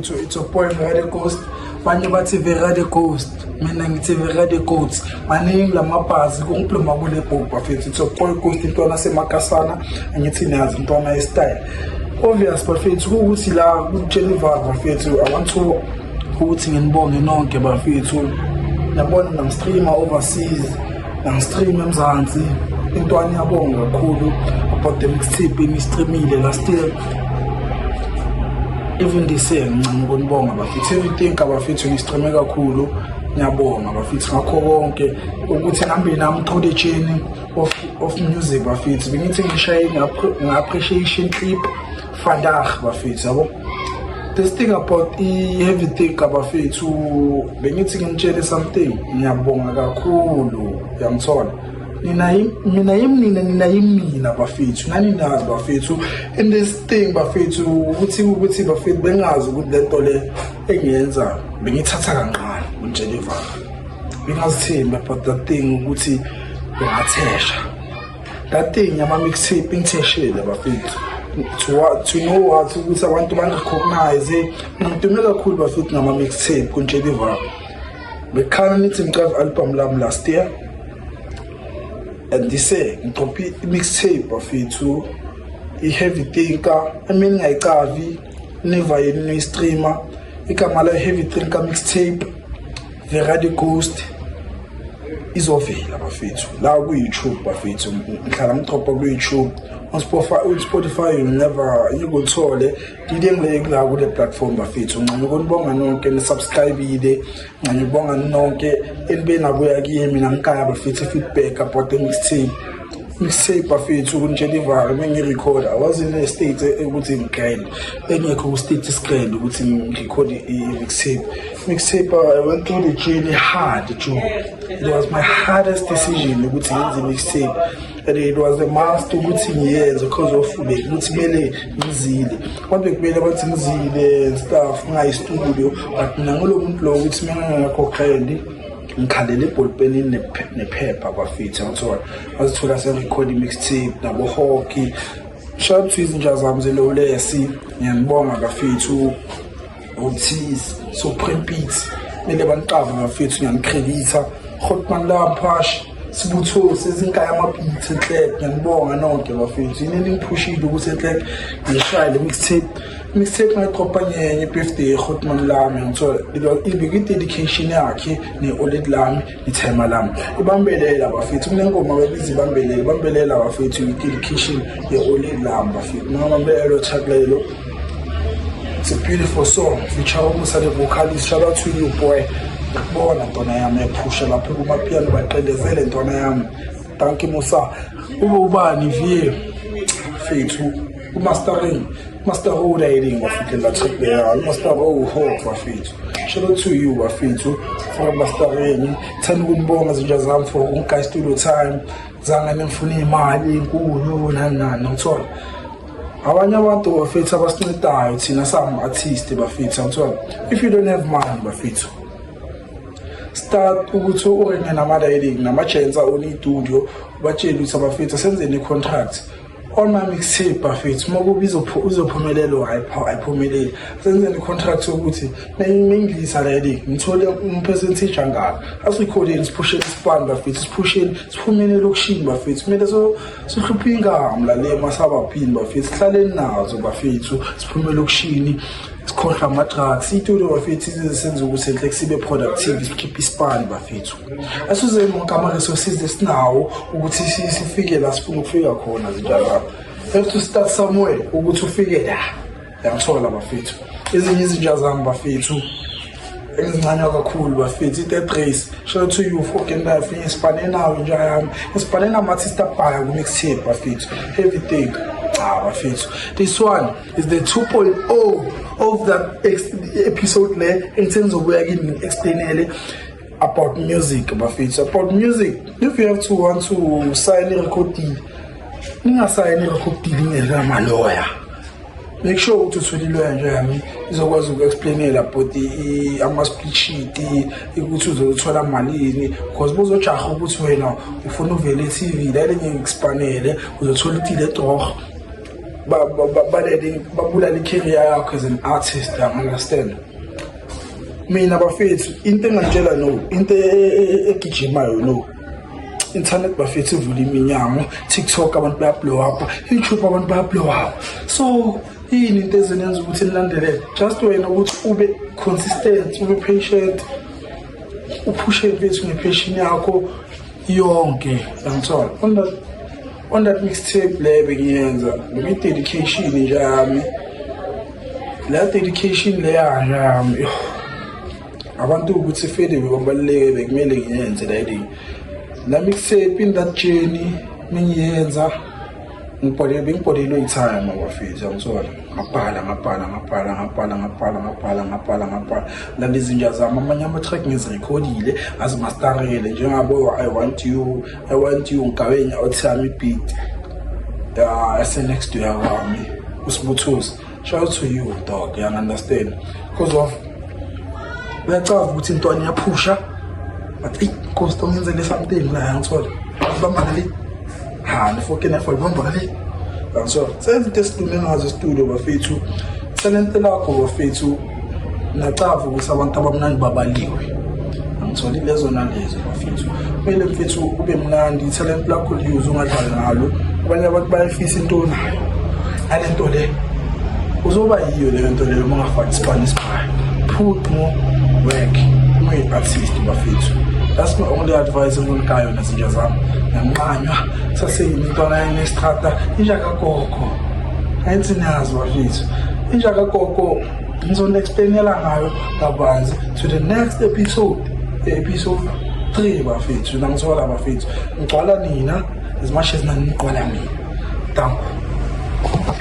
bafethu. It's a boy Vera the Ghost. Banye bathi Vera the Ghost. Mina ngithi Vera the Ghost. Maningi lamabhazi kungiphuma kule book bafethu. It's a boy Ghost intwana semakasana angithi nazi intwana style. Obvious bafethu ukuthi la kuJennifer bafethu. I want to ukuthi nginibonge nonke bafethu. Yabona namstreamer overseas, namstreamer eMzansi. Intwana yabonga kakhulu about the mixtape engistreamile last year. Even this year ngimbonga bafethu. Everything abafethu ngistreame kakhulu. Ngiyabonga bafethu ngakho konke ukuthi ngihambe nami through the journey of music bafethu. Bengithi ngishaye appreciation clip Fadah bafethu yabo. This thing about everything bafethu bengithi ngimtshele something. Ngiyabonga kakhulu yangithola. Mina bafethu nani nazi bafethu in this thing bafethu ukuthi bafethu bengazi ukuthi lento le engiyenza bengithatha kancane uJennifer bengazithemba but that thing ukuthi bengathesha that thing yama mixtape ngitheshele bafethu to know what ukuthi abantu bangirecognize ngidumela kakhulu bafethu ngama mixtape kuJennifer bekhana nithi ngiqala album lami last year. And they say, ngicopy mixtape bafethu, heavy thinker, I mean ngayikavi, never any streamer, ikamala heavy thinker mixtape, Vera the Ghost, izovela bafethu. La ku YouTube bafethu, ngihlala ngidropa ku YouTube, on Spotify you never ngikuthole, ngidengile la ku le platform bafethu. Ngibonga nonke nisubscribe-ile, ngibonga nonke enibe nabuya kimi mina ngikaya bafethu feedback about the mixtape bafethu kuJennifer mengirecord. I was in a state ukuthi ngigcine engekho ku state scale ukuthi ngirecord mixtape. I went through the journey hard too. It was my hardest decision ukuthi ngenze mixtape. And it was a must ukuthi ngiyenze because of ukuthi kumele ngizile. Kodwa kumele bathi ngizile and stuff ngayi studio but mina ngolomuntu lo ukuthi mina ngakhokheli ngikhalela iballpen nephepha bafethu ngithola azithola se-recording mixtape nabo hockey. Shout to izinja zami zelolesi ngiyabonga bafethu Otis Supreme Beats mele banqava bafethu ngiyamcredita Hotman Lampash Sibutho sezinkaya amabeats enhle ngiyabonga nonke bafethu yini ningiphushile ukuthi enhle ngishaye le mixtape ngayiqopha nyenye birthday Hotman lami ngithola ibike dedication yakhe ne-OLED lami ne-timer lami ibambelela bafethu kunengoma bebiza ibambelela bafethu dedication ye-OLED lami bafethu ngibambelela chakulelo. It's a beautiful song feature almost the vocalist. Shout out to you boy. Ngibona ntona yami ephusha lapho kuma piano baqendezele ntona yami. Thank you Musa. Ubani vie fethu master holding bafethu la tripler master ho bafethu. Shout out to you bafethu for mastering. Thanda ukunibonga zinja zami for unguy studio time. Zanga ngifuna imali enkulu nani ngithola. Abanye abantu bafethu abasincedayo thina sama artist bafethu ngithola. If you don't have money bafethu start ukuthi urenge nama-chance on i-studio batshele ukuthi abafethu senzeni i-contract on my mixtape bafethu makuba uzophumelela ayiphumeleli senzeni i-contract yokuthi mengilisa la-editing ngithole percentage angaka asirikhodeni siphusheni ispan bafethu siphumele elokishini bafethu kumele sihluphe ingam la le masabaphini bafethu sihlaleni nazo bafethu siphumele elokishini sikhohlwa ama-drugs itulo bafethu izenze ukuthi enhle sibe productive sikhiphe ispan bafethu asuze monke ama-resources esinawo ukuthi sifike la sifuna ukufika khona zinjalo lapho. Have to start somewhere ukuthi ufike la yangithola bafethu ezinye izinja zami bafethu engizincane kakhulu bafethu i-third race. Shout out to you for life isipane nawo inja yami isipane nama-artist abhaya ku-mixtape bafethu everything bafethu. This one is the 2.0 of that episode le engithenza ukuya kini explainele about music bafethu. About music, if you have to want to sign a record deal ningasayini record deal ngelamaloya. Make sure ukuthi uthole lawyer nje yami izokwazi uku-explainela about ama-split sheet ukuthi uzothola malini because buzojaha ukuthi wena ufuna uvele e-TV la lenye ngikusipanele uzothola iti le torh babulala i-career yakho as an artist, understand? Mina bafethu into engantshela no, into egijimayo no. Internet bafethu ivula iminyango, TikTok abantu bayablow up, YouTube abantu bayablow up. So yini into ezenza ukuthi nilandele? Just wena ukuthi ube consistent, ube patient, upushe mfethu ngepassion yakho yonke, yangithola. On that mixtape le bengiyenza, le dedication nje yami. La dedication le yami. Abantu ukuthi fede bebaluleke bekumele ngiyenze la thing. La mixtape in that journey ngiyenza ngibhodile i-time abafethu, yangithola. Ngaphala la lezinja zami amanye ama-track ngizirekhodile azimasterele njengabo I want you ngigawenya othami beat next to yami usibuthuzi. Shout out to you dog, you understand, because of uyacaza ukuthi intwana iyaphusha but because ngenzele something la, yangithola. Bamba le nifokena for bamba le, yangithola. Senze testimony ngazo studio bafethu, talent lakho bafethu nacaza ukuthi abantu abamnandi babaliwe, yangithola. Lezo nalezo bafethu kumele mfethu ube mnandi, talent lakho liuze ungadlali ngalo. Abanye abantu bayafisa into nayo alento le uzoba yiyo le nto leyo mangafaki Spanish pie. Put more work, more artist bafethu. That's my only advice engikayo nazinja zami. Ngiyanqanywa saseyini intwana yestrata inja kagogo. Ayithi nazo bafethu. Inja kagogo ngizona explainela ngayo kabanzi to the next episode 3 bafethu. Nangithola bafethu ngigcwala nina as much as naniqwala mina. Thank you.